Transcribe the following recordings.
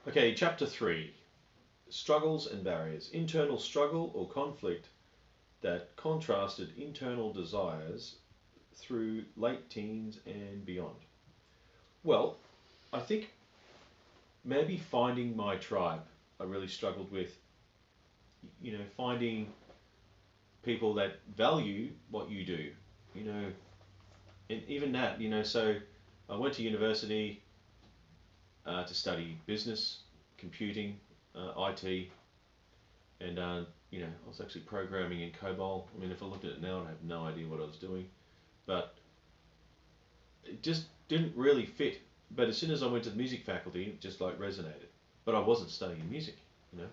Okay, chapter 3, struggles and barriers. Internal struggle or conflict that contrasted internal desires through late teens and beyond. Well, I think maybe finding my tribe, I really struggled with, finding people that value what you do, you know, and even that, so I went to university to study business, computing, IT, and I was actually programming in COBOL. I mean, if I looked at it now, I have no idea what I was doing, but it just didn't really fit. But as soon as I went to the music faculty, it just like resonated. But I wasn't studying music, you know.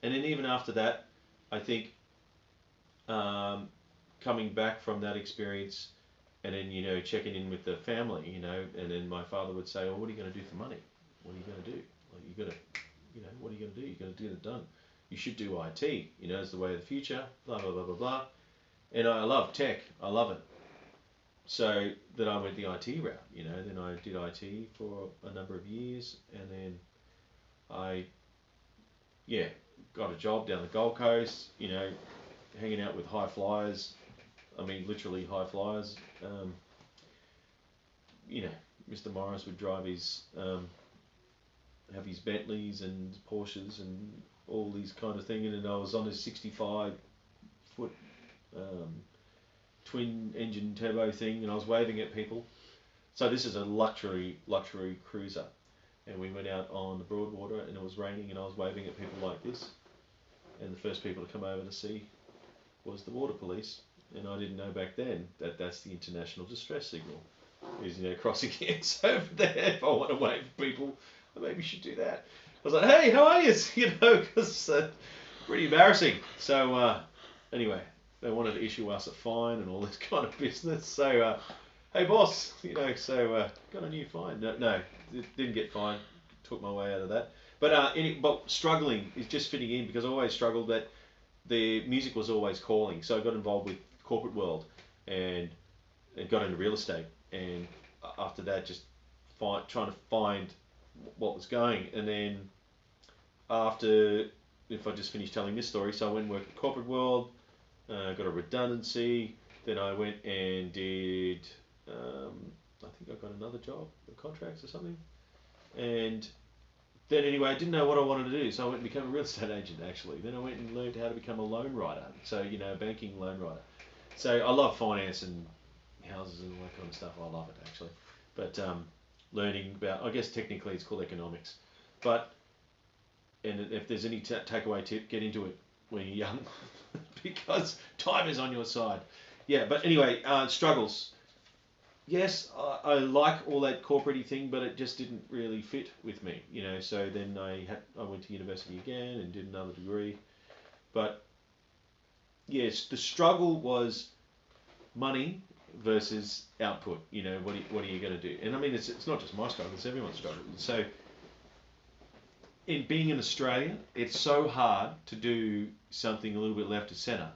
And then even after that, I think um, coming back from that experience, and then checking in with the family, and then my father would say, "Well, what are you going to do for money? What are you going to do? Like you got to, what are you going to do? You're going to get it done. You should do IT. It's the way of the future." Blah blah blah blah blah. And I love tech. I love it. So that I went the IT route. Then I did IT for a number of years, and then I, yeah, got a job down the Gold Coast. Hanging out with high flyers. I mean, literally high flyers. Um, you know, Mr. Morris would drive his have his Bentleys and Porsches and all these kind of thing, and then I was on his 65 foot um, twin engine turbo thing, and I was waving at people. So this is a luxury cruiser, and we went out on the Broadwater, and it was raining, and I was waving at people like this, and the first people to come over to see was the water police, and I didn't know back then that that's the international distress signal. Is crossing hands over there. If I want to wave at people, I maybe should do that. I was like, hey, how are you? Because pretty embarrassing. So anyway, they wanted to issue us a fine and all this kind of business. So hey, boss, got a new fine. No, didn't get fined. Took my way out of that. But struggling is just fitting in because I always struggled that the music was always calling. So I got involved with corporate world and got into real estate. And after that, just trying to find what was going. And then after, if I just finish telling this story, so I went and worked at corporate world, got a redundancy. Then I went and did, I think I got another job, contracts or something. And then anyway, I didn't know what I wanted to do, so I went and became a real estate agent actually. Then I went and learned how to become a loan writer, so a banking loan writer. So I love finance and houses and all that kind of stuff. I love it actually. But learning about, I guess technically it's called economics, but and if there's any takeaway tip, get into it when you're young, because time is on your side. Yeah, but anyway, struggles. Yes, I like all that corporate thing, but it just didn't really fit with me, So then I went to university again and did another degree, but yes, the struggle was money versus output. What are you going to do? And I mean, it's not just my struggle; it's everyone's struggle. So, in being in Australia, it's so hard to do something a little bit left of centre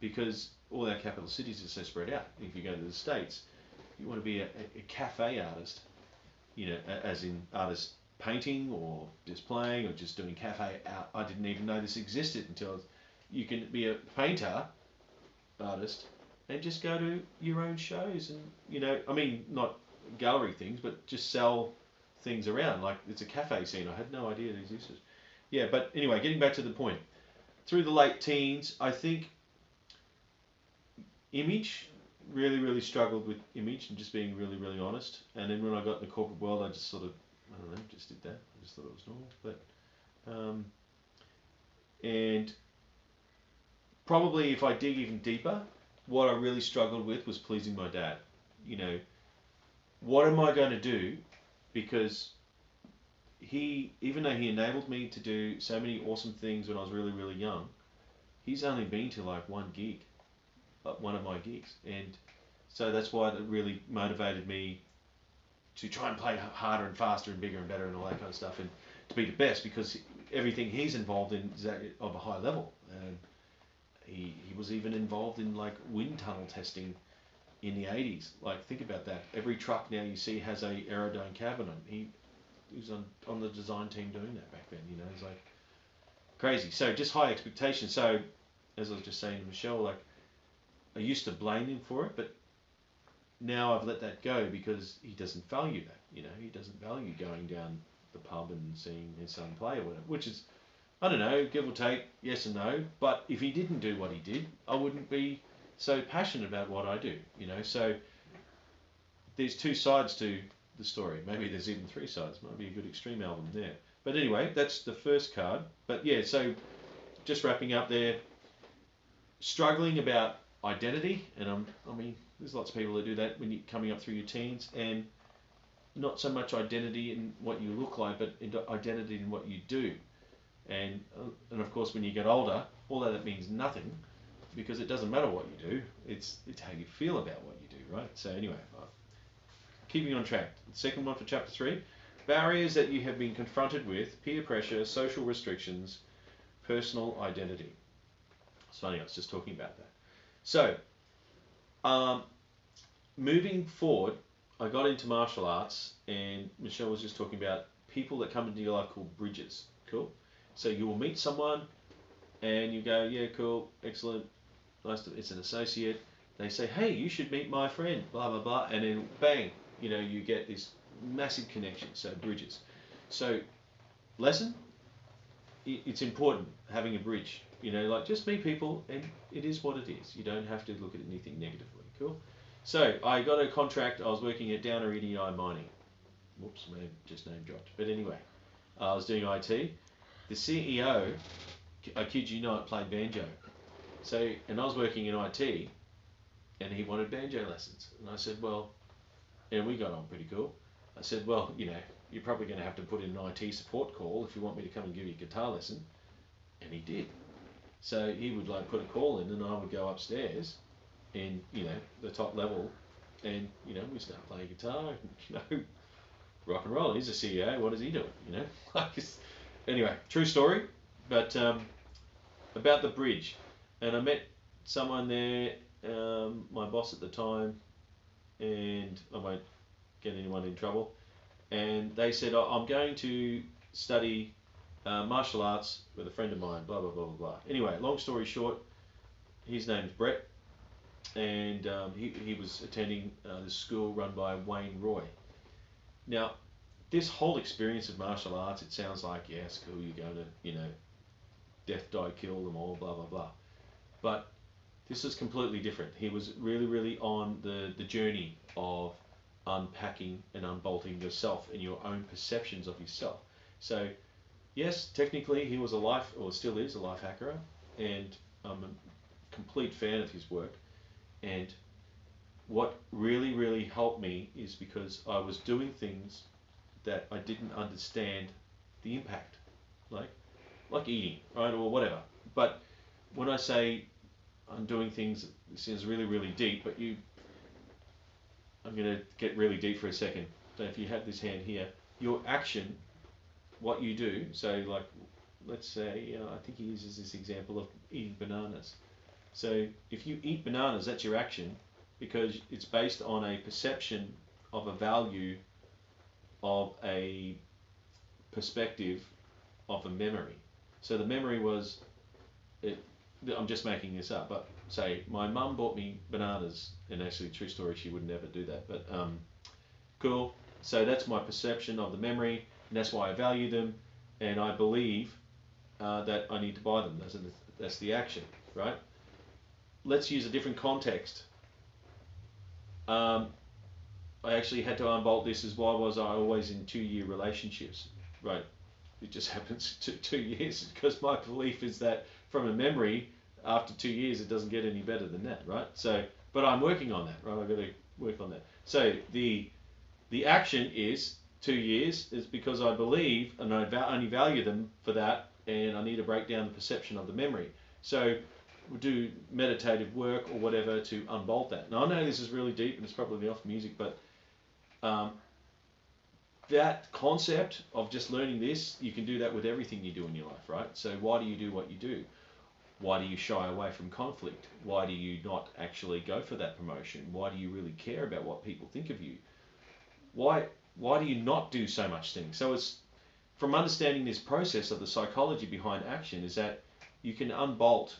because all our capital cities are so spread out. If you go to the States, you want to be a cafe artist, as in artist painting or just playing or just doing cafe art. I didn't even know this existed until you can be a painter artist and just go to your own shows and I mean not gallery things but just sell things around like it's a cafe scene. I had no idea it existed. Yeah, but anyway, getting back to the point, through the late teens I think image, really struggled with image and just being really honest. And then when I got in the corporate world I just sort of, I don't know, just did that. I just thought it was normal. But and probably if I dig even deeper, what I really struggled with was pleasing my dad. You know, what am I going to do? Because he, even though he enabled me to do so many awesome things when I was really young, he's only been to like one gig, one of my gigs, and so that's why it really motivated me to try and play harder and faster and bigger and better and all that kind of stuff, and to be the best because everything he's involved in is of a high level. And he was even involved in like wind tunnel testing in the 80s. Like think about that. Every truck now you see has a aerodome cabin on. He who's on the design team doing that back then. You know, it's like crazy. So just high expectations. So as I was just saying to Michelle, like I used to blame him for it, but now I've let that go because he doesn't value that. You know, he doesn't value going down the pub and seeing his son play or whatever, which is, I don't know, give or take, yes and no. But if he didn't do what he did, I wouldn't be so passionate about what I do. You know, so there's two sides to the story. Maybe there's even three sides. Might be a good extreme album there. But anyway, that's the first card. But yeah, so just wrapping up there, struggling about identity, and I mean, there's lots of people that do that when you're coming up through your teens, and not so much identity in what you look like, but identity in what you do. And of course, when you get older, all that means nothing, because it doesn't matter what you do. It's how you feel about what you do, right? So anyway, keeping on track. The second one for chapter 3, barriers that you have been confronted with: peer pressure, social restrictions, personal identity. It's funny, I was just talking about that. So, moving forward, I got into martial arts, and Michelle was just talking about people that come into your life called bridges. Cool. So you will meet someone, and you go, yeah, cool, excellent, nice. It's an associate. They say, hey, you should meet my friend, blah blah blah, and then bang, you know, you get this massive connection. So bridges. So lesson, it's important having a bridge. You know, like just meet people, and it is what it is. You don't have to look at anything negatively. Cool. So I got a contract. I was working at Downer EDI Mining. Whoops, may have just name dropped. But anyway, I was doing IT. The CEO, I kid you not, played banjo. So, and I was working in IT, and he wanted banjo lessons. And I said, well, and we got on pretty cool. I said, well, you know, you're probably going to have to put in an IT support call if you want me to come and give you a guitar lesson. And he did. So he would like put a call in, and I would go upstairs, in, you know, the top level, and you know, we start playing guitar. You know, rock and roll. He's a CEO. What is he doing? You know, like anyway, true story. But about the bridge, and I met someone there, my boss at the time, and I won't get anyone in trouble. And they said, oh, I'm going to study martial arts with a friend of mine, blah, blah, blah, blah, blah. Anyway, long story short, his name's Brett, and he was attending this school run by Wayne Roy. Now, this whole experience of martial arts, it sounds like, yeah, school, you're going to, you know, death, die, kill them all, blah, blah, blah. But this is completely different. He was really, really on the journey of unpacking and unbolting yourself and your own perceptions of yourself. So, yes, technically he was a life, or still is, a life hacker, and I'm a complete fan of his work. And what really, really helped me is because I was doing things that I didn't understand the impact, like eating, right, or whatever. But when I say I'm doing things, it sounds really, really deep, but I'm going to get really deep for a second. So if you have this hand here, your action, what you do, so like, let's say, I think he uses this example of eating bananas. So if you eat bananas, that's your action, because it's based on a perception of a value, of a perspective, of a memory. So the memory was, I'm just making this up, but say my mum bought me bananas, and actually, true story, she would never do that, but cool. So that's my perception of the memory, and that's why I value them, and I believe that I need to buy them. That's the action, right? Let's use a different context. I actually had to unbolt this as why was I always in 2-year relationships, right? It just happens to 2 years, because my belief is that from a memory, after 2 years, it doesn't get any better than that, right? So, but I'm working on that, right? I've got to work on that. So the action is 2 years, is because I believe, and I only value them for that, and I need to break down the perception of the memory. So we'll do meditative work or whatever to unbolt that. Now I know this is really deep and it's probably off music, but that concept of just learning this, you can do that with everything you do in your life, right? So why do you do what you do? Why do you shy away from conflict? Why do you not actually go for that promotion? Why do you really care about what people think of you? Why do you not do so much things? So it's from understanding this process of the psychology behind action is that you can unbolt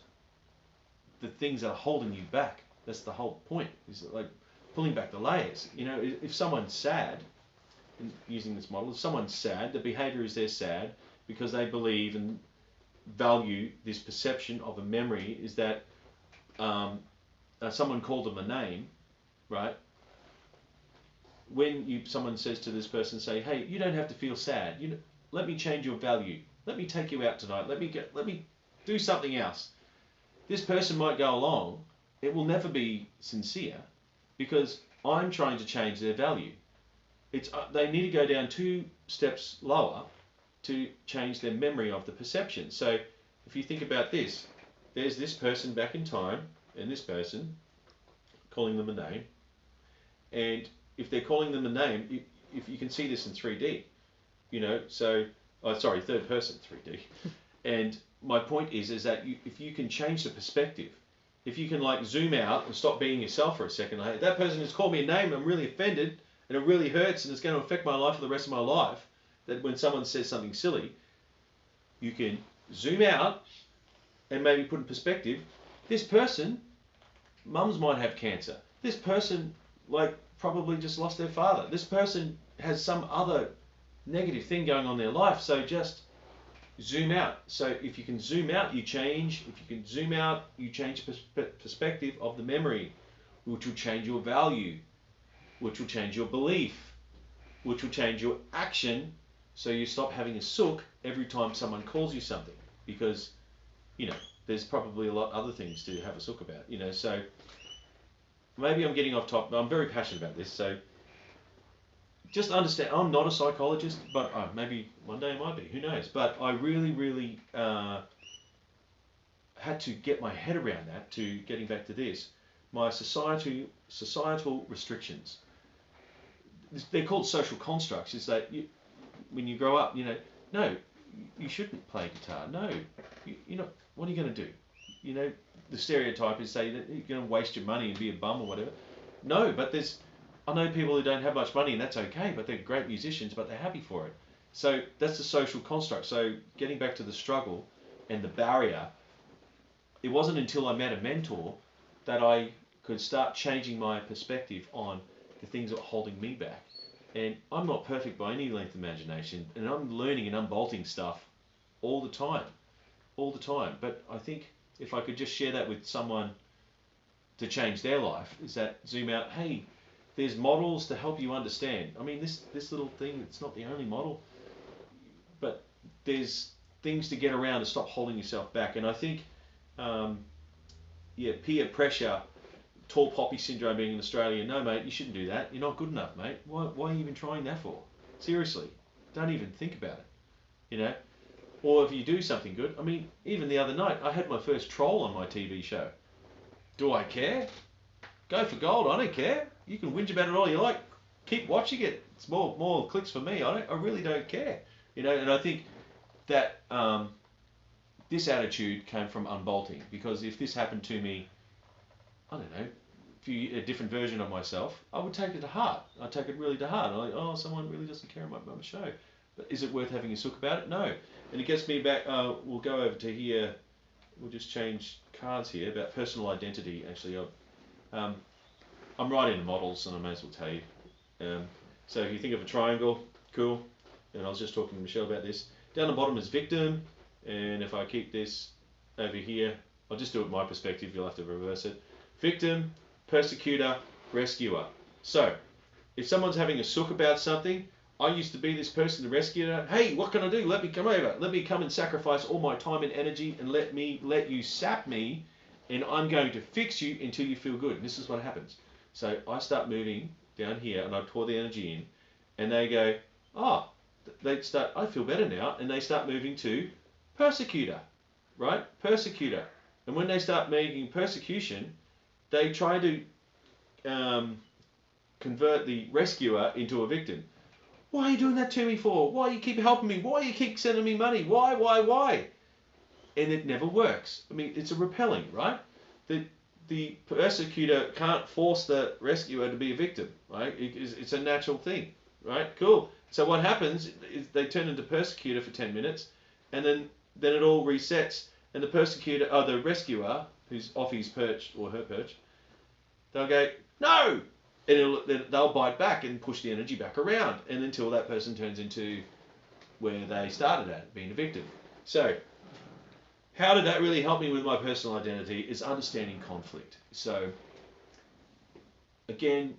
the things that are holding you back. That's the whole point. Is like pulling back the layers. You know, if someone's sad, using this model, if someone's sad, the behavior is they're sad because they believe and value this perception of a memory is that someone called them a name, right? When someone says to this person, say, hey, you don't have to feel sad. Let me change your value. Let me take you out tonight. Let me do something else. This person might go along. It will never be sincere because I'm trying to change their value. They need to go down 2 steps lower to change their memory of the perception. So if you think about this, there's this person back in time and this person calling them a name. And if they're calling them a name, if you can see this in 3D, third person 3D. And my point is that if you can change the perspective, if you can like zoom out and stop being yourself for a second, like, that person has called me a name and I'm really offended and it really hurts and it's going to affect my life for the rest of my life, that when someone says something silly, you can zoom out and maybe put in perspective, this person, mums might have cancer. This person probably just lost their father. This person has some other negative thing going on in their life. So just zoom out. So if you can zoom out, you change. If you can zoom out, you change perspective of the memory, which will change your value, which will change your belief, which will change your action. So you stop having a sook every time someone calls you something, because there's probably a lot of other things to have a sook about. So maybe I'm getting off topic, but I'm very passionate about this. So just understand, I'm not a psychologist, but maybe one day I might be, who knows. But I really, really had to get my head around that, to getting back to this. My societal restrictions. They're called social constructs. Is that when you grow up, no, you shouldn't play guitar. No, what are you going to do? The stereotype is say that you're going to waste your money and be a bum or whatever. No, but I know people who don't have much money and that's okay, but they're great musicians, but they're happy for it. So that's the social construct. So getting back to the struggle and the barrier, it wasn't until I met a mentor that I could start changing my perspective on the things that were holding me back. And I'm not perfect by any length of imagination, and I'm learning and unbolting stuff all the time. But I think if I could just share that with someone to change their life, is that zoom out, hey, there's models to help you understand. I mean, this little thing, it's not the only model, but there's things to get around to stop holding yourself back. And I think, peer pressure, tall poppy syndrome being in Australia, no, mate, you shouldn't do that. You're not good enough, mate. Why are you even trying that for? Seriously, don't even think about it, Or if you do something good, I mean, even the other night, I had my first troll on my TV show. Do I care? Go for gold, I don't care. You can whinge about it all you like. Keep watching it. It's more clicks for me. I really don't care. And I think that this attitude came from unbolting, because if this happened to me, I don't know, a different version of myself, I would take it to heart. I'd take it really to heart. I'm like, someone really doesn't care about my show. But is it worth having a sook about it? No. And it gets me back, we'll go over to here, we'll just change cards here, about personal identity, actually. I'm right into models, and I may as well tell you. So if you think of a triangle, cool, and I was just talking to Michelle about this. Down the bottom is victim, and if I keep this over here, I'll just do it my perspective, you'll have to reverse it. Victim, persecutor, rescuer. So, if someone's having a sook about something, I used to be this person, the rescuer. Hey, what can I do? Let me come over. Let me come and sacrifice all my time and energy and let you sap me, and I'm going to fix you until you feel good. And this is what happens. So I start moving down here and I pour the energy in, and they go, I feel better now, and they start moving to persecutor, right? Persecutor. And when they start making persecution, they try to convert the rescuer into a victim. Why are you doing that to me for? Why you keep helping me? Why you keep sending me money? Why? And it never works. I mean, it's a repelling, right? The persecutor can't force the rescuer to be a victim, right? It's a natural thing. right? Cool. So what happens is they turn into persecutor for 10 minutes, and then it all resets, and the persecutor, or the rescuer, who's off his perch or her perch, they'll go, no! And they'll bite back and push the energy back around, and until that person turns into where they started at, being a victim. So, how did that really help me with my personal identity is understanding conflict. So, again,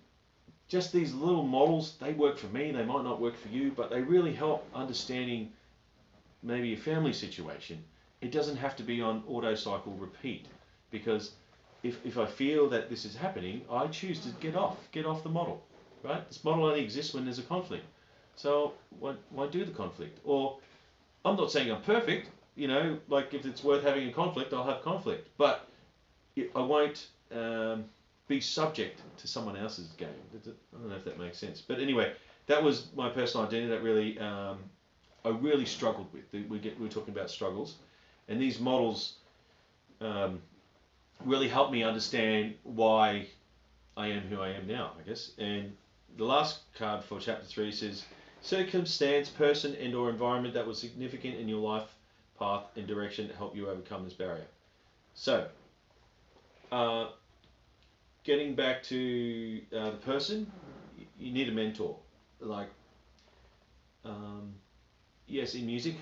just these little models, they work for me, they might not work for you, but they really help understanding maybe a family situation. It doesn't have to be on auto cycle repeat, because if I feel that this is happening, I choose to get off the model, right? This model only exists when there's a conflict. So why do the conflict? Or I'm not saying I'm perfect, like if it's worth having a conflict, I'll have conflict, but I won't be subject to someone else's game. I don't know if that makes sense, but anyway, that was my personal identity that really I really struggled with. We're talking about struggles, and these models really helped me understand why I am who I am now, I guess. And the last card for chapter 3 says, circumstance, person and or environment that was significant in your life path and direction to help you overcome this barrier. So, getting back to the person, you need a mentor. Like, yes, in music,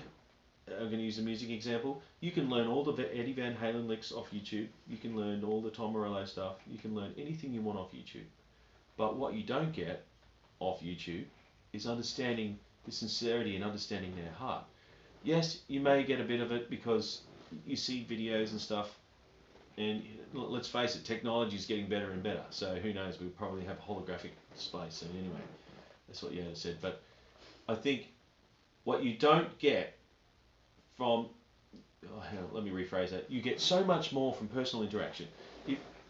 I'm going to use a music example. You can learn all the Eddie Van Halen licks off YouTube. You can learn all the Tom Morello stuff. You can learn anything you want off YouTube. But what you don't get off YouTube is understanding the sincerity and understanding their heart. Yes, you may get a bit of it because you see videos and stuff, and let's face it, technology is getting better and better. So who knows? We'll probably have holographic display soon anyway. That's what Yoda said. But I think what you don't get from, let me rephrase that. You get so much more from personal interaction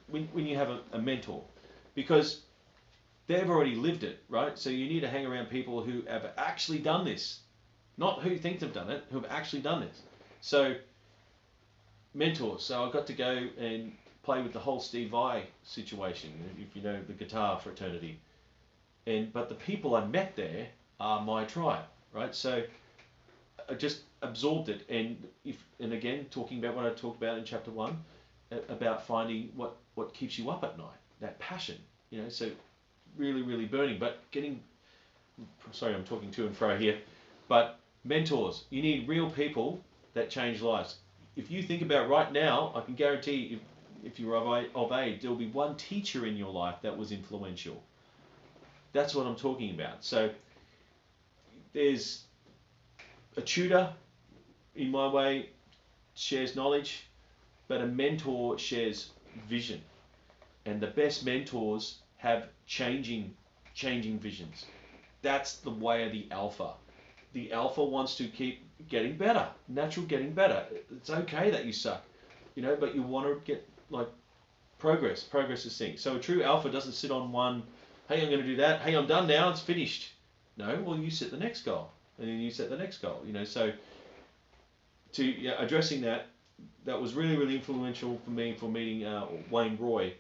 when you have a mentor, because they've already lived it, right? So you need to hang around people who have actually done this, not who think they've done it, who have actually done this. So mentors. So I got to go and play with the whole Steve Vai situation, if you know the guitar fraternity. But the people I met there are my tribe, right? So I just absorbed it, and again, talking about what I talked about in chapter 1, about finding what keeps you up at night, that passion, so really, really burning. But sorry, I'm talking to and fro here, but mentors, you need real people that change lives. If you think about right now, I can guarantee if you're of age, there'll be one teacher in your life that was influential. That's what I'm talking about. So there's a tutor, in my way, shares knowledge, but a mentor shares vision. And the best mentors have changing visions. That's the way of the alpha. The alpha wants to keep getting better, natural getting better. It's okay that you suck, but you want to get progress. Progress is thing. So a true alpha doesn't sit on one, hey, I'm going to do that. Hey, I'm done now. It's finished. No, well, you set the next goal, and then you set the next goal. So addressing that was really, really influential for me for meeting Wayne Roy,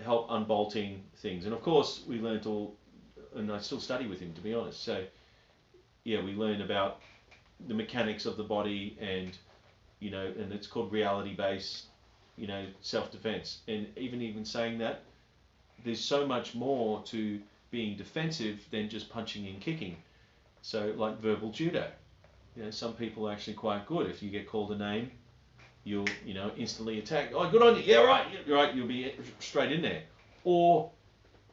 help unbolting things. And of course, we learned all, and I still study with him, to be honest. So we learn about the mechanics of the body, and and it's called reality-based, self-defense. And even saying that, there's so much more to being defensive than just punching and kicking. So like verbal judo, some people are actually quite good. If you get called a name, you'll instantly attack. Oh, good on you. Yeah, right. You're right. You'll be straight in there. Or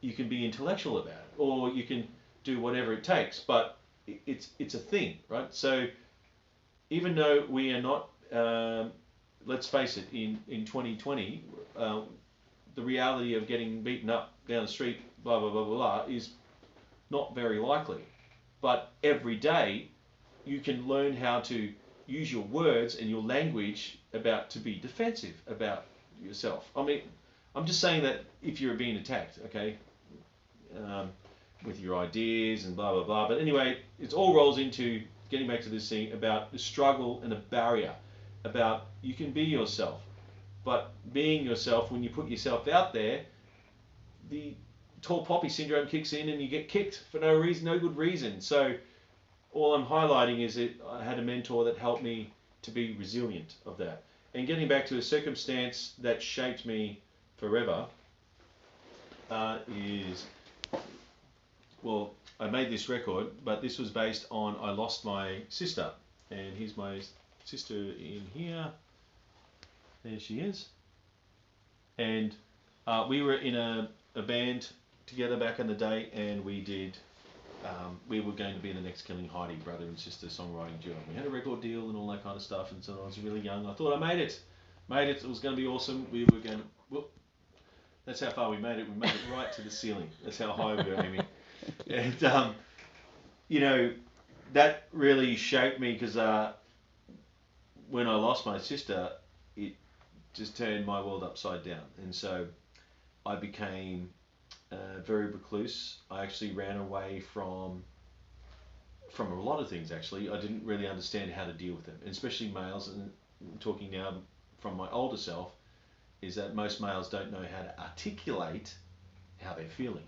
you can be intellectual about it, or you can do whatever it takes. But it's a thing, right? So even though we are not, let's face it, in 2020, the reality of getting beaten up down the street, blah blah blah blah, is not very likely. But every day, you can learn how to use your words and your language to be defensive about yourself. I mean, I'm just saying that if you're being attacked, okay, with your ideas and blah blah blah. But anyway, it all rolls into getting back to this thing about the struggle and the barrier, about you can be yourself, but being yourself, when you put yourself out there, the tall poppy syndrome kicks in and you get kicked for no reason, no good reason. So all I'm highlighting is that I had a mentor that helped me to be resilient of that. And getting back to a circumstance that shaped me forever is, well, I made this record, but this was based on I lost my sister. And here's my sister in here. There she is. And we were in a band together back in the day, and we were going to be in the next Killing Heidi, brother and sister songwriting duo. We had a record deal and all that kind of stuff, and so I was really young. I thought I made it. It was going to be awesome. We were going to, whoop, that's how far we made it. We made it right to the ceiling. That's how high we were aiming. And, you know, that really shaped me because when I lost my sister, it just turned my world upside down. And so I became very recluse. I actually ran away from a lot of things. Actually, I didn't really understand how to deal with them, and especially males. And I'm talking now from my older self, is that most males don't know how to articulate how they're feeling.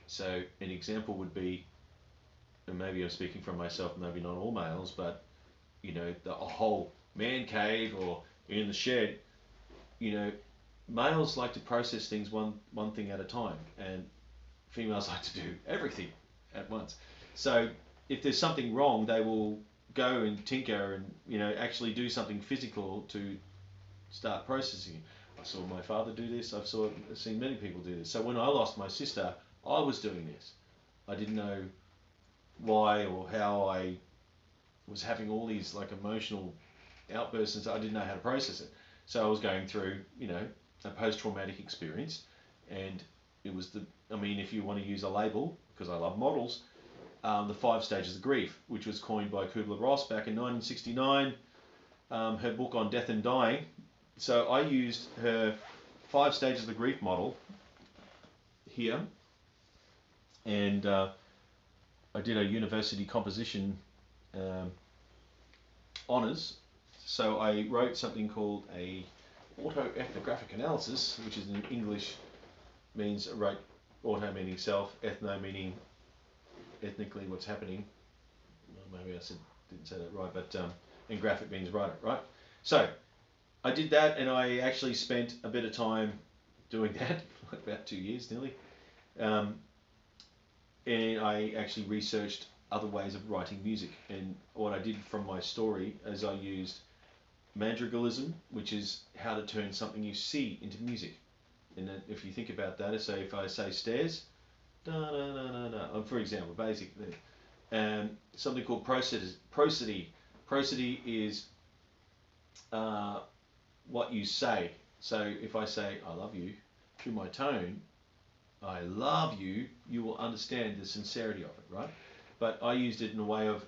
So an example would be, and maybe I'm speaking from myself, maybe not all males, but you know, the whole man cave or in the shed, you know, males like to process things one thing at a time, and females like to do everything at once. So if there's something wrong, they will go and tinker and, you know, actually do something physical to start processing it. I saw my father do this. I've seen many people do this. So when I lost my sister, I was doing this. I didn't know why or how I was having all these like emotional outbursts, and so I didn't know how to process it. So I was going through, you know, a post-traumatic experience, and it was I mean, if you want to use a label, because I love models, the 5 stages of grief, which was coined by Kubler-Ross back in 1969, her book on death and dying. So I used her 5 stages of the grief model here, and I did a university composition honours. So I wrote something called a autoethnographic analysis, which is in English means wrote auto meaning self, ethno meaning ethnically what's happening. Well, maybe I didn't say that right, but and graphic means writer, right? So I did that, and I actually spent a bit of time doing that, about 2 years nearly. And I actually researched other ways of writing music. And what I did from my story is I used madrigalism, which is how to turn something you see into music. And then if you think about that, so if I say stairs, da da da da da, for example, basically, something called prosody. Prosody is what you say. So if I say I love you through my tone, I love you, you will understand the sincerity of it, right? But I used it in a way of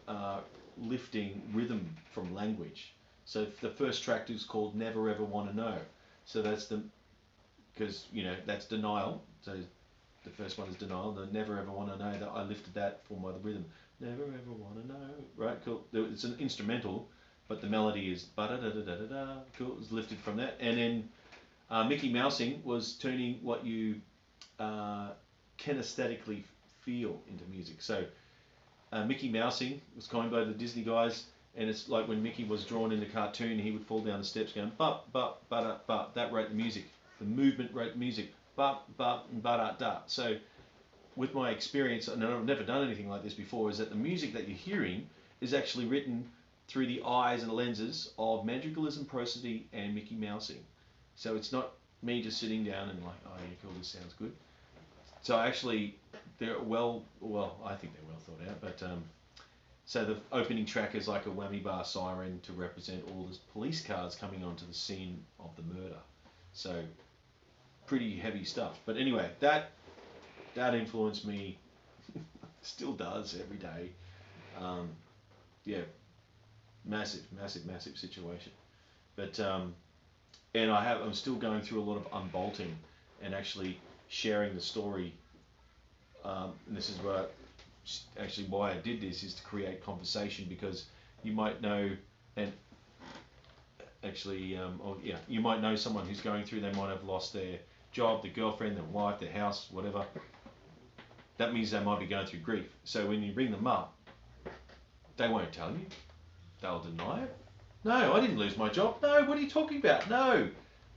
lifting rhythm from language. So the first track is called Never Ever Want to Know. So that's because, you know, that's denial. So the first one is denial. The Never Ever Want to Know, that I lifted that for my rhythm. Never ever want to know, right? Cool. It's an instrumental, but the melody is ba-da-da-da-da-da. Cool. It's lifted from that. And then Mickey Mousing was turning what you kinesthetically feel into music. So Mickey Mousing was coined by the Disney guys, and it's like when Mickey was drawn in the cartoon, he would fall down the steps going but but. That wrote the music. The movement wrote the music. But and da. So with my experience, and I've never done anything like this before, is that the music that you're hearing is actually written through the eyes and lenses of madrigalism, prosody, and Mickey Mousing. So it's not me just sitting down and like, oh yeah, cool, this sounds good. So actually, they're I think they're well thought out, but so the opening track is like a whammy bar siren to represent all the police cars coming onto the scene of the murder. So pretty heavy stuff. But anyway, that influenced me, still does every day. Yeah, massive situation. But and I'm still going through a lot of unbolting and actually sharing the story. And this is why I did this, is to create conversation, because you might know, and actually, you might know someone who's going through. They might have lost their job, their girlfriend, their wife, their house, whatever. that means they might be going through grief. So when you bring them up, they won't tell you. They'll deny it. No, I didn't lose my job. No, what are you talking about? No.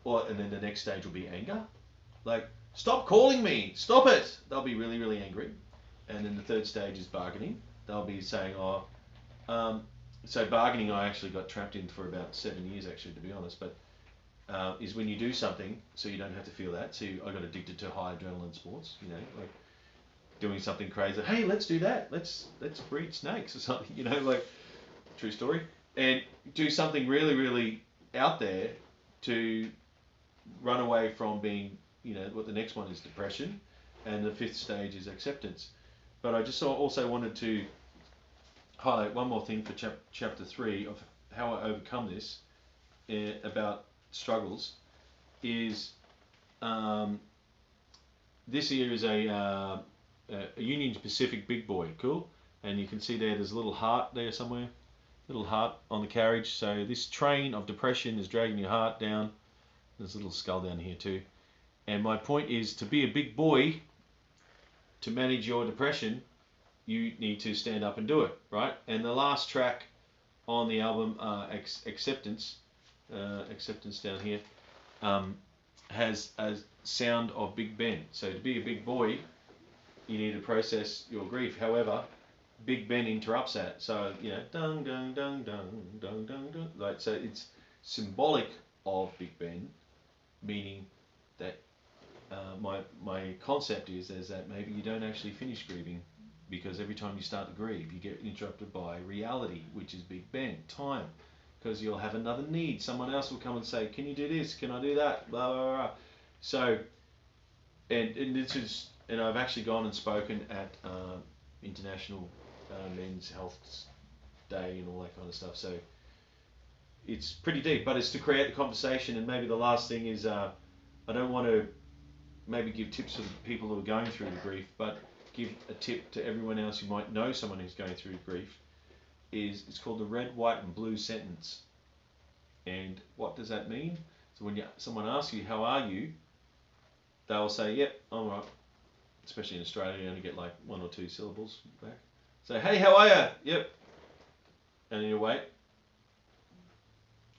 And then the next stage will be anger. Like, stop calling me. Stop it. They'll be really, really angry. And then the third stage is bargaining. They'll be saying, so bargaining I actually got trapped in for about 7 years, actually, to be honest. But is when you do something so you don't have to feel that. So I got addicted to high adrenaline sports, like doing something crazy. Hey, let's do that. Let's breed snakes or something, like true story. And do something really, really out there to run away from being, what the next one is depression, and the fifth stage is acceptance. But I just also wanted to highlight one more thing for chapter 3 of how I overcome this about struggles is this here is a Union Pacific big boy, cool, and you can see there's a little heart there somewhere, little heart on the carriage. So this train of depression is dragging your heart down. There's a little skull down here too. And my point is, to be a big boy, to manage your depression, you need to stand up and do it, right? And the last track on the album, Acceptance down here, has a sound of Big Ben. So to be a big boy, you need to process your grief. However, Big Ben interrupts that. So, dung, dung, dung, dung, dung, dung, dung. Like, so it's symbolic of Big Ben, meaning that my concept is that maybe you don't actually finish grieving, because every time you start to grieve, you get interrupted by reality, which is Big Ben, time, because you'll have another need. Someone else will come and say, can you do this? Can I do that? Blah, blah, blah. So, and this is, and I've actually gone and spoken at International Men's Health Day and all that kind of stuff. So it's pretty deep, but it's to create the conversation. And maybe the last thing is, I don't want to maybe give tips for the people who are going through the grief, but give a tip to everyone else who might know someone who's going through grief. It's called the red, white, and blue sentence. And what does that mean? So when someone asks you, how are you? They'll say, yep, I'm right. Especially in Australia, you only get like 1 or 2 syllables back. Say, hey, how are you? Yep. And then you wait.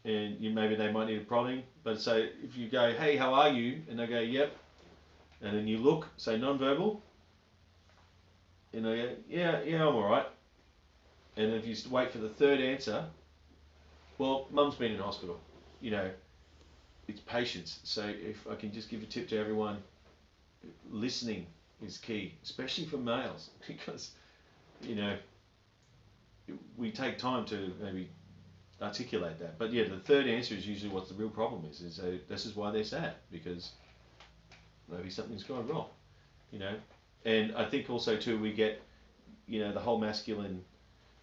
And maybe they might need a prodding. But say, if you go, hey, how are you? And they go, yep. And then you look, say non-verbal. And they go, yeah, I'm alright. And if you wait for the third answer, well, mum's been in hospital. It's patience. So if I can just give a tip to everyone, listening is key, especially for males, because, we take time to maybe articulate that. But yeah, the third answer is usually what the real problem is this is why they're sad, because maybe something's gone wrong, And I think also too, we get, the whole masculine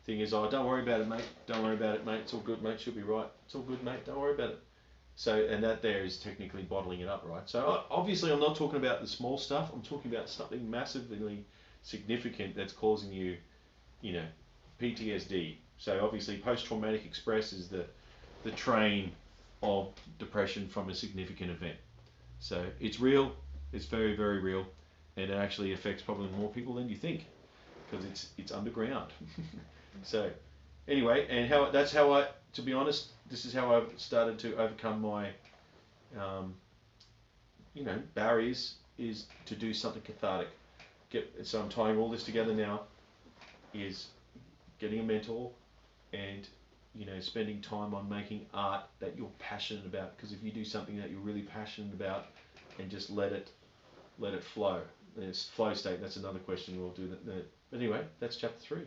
thing is, oh, don't worry about it, mate. Don't worry about it, mate. It's all good, mate. She'll be right. It's all good, mate. Don't worry about it. So, and that there is technically bottling it up, right? So obviously I'm not talking about the small stuff. I'm talking about something massively significant that's causing you, PTSD. So obviously post-traumatic stress is the train of depression from a significant event. So it's real. It's very, very real. And it actually affects probably more people than you think, because it's underground. So anyway, and that's how I, to be honest, this is how I've started to overcome my, barriers, is to do something cathartic. So I'm tying all this together now, is getting a mentor, and spending time on making art that you're passionate about. Because if you do something that you're really passionate about and just let it flow, it's flow state. That's another question we'll do. But anyway, that's chapter 3.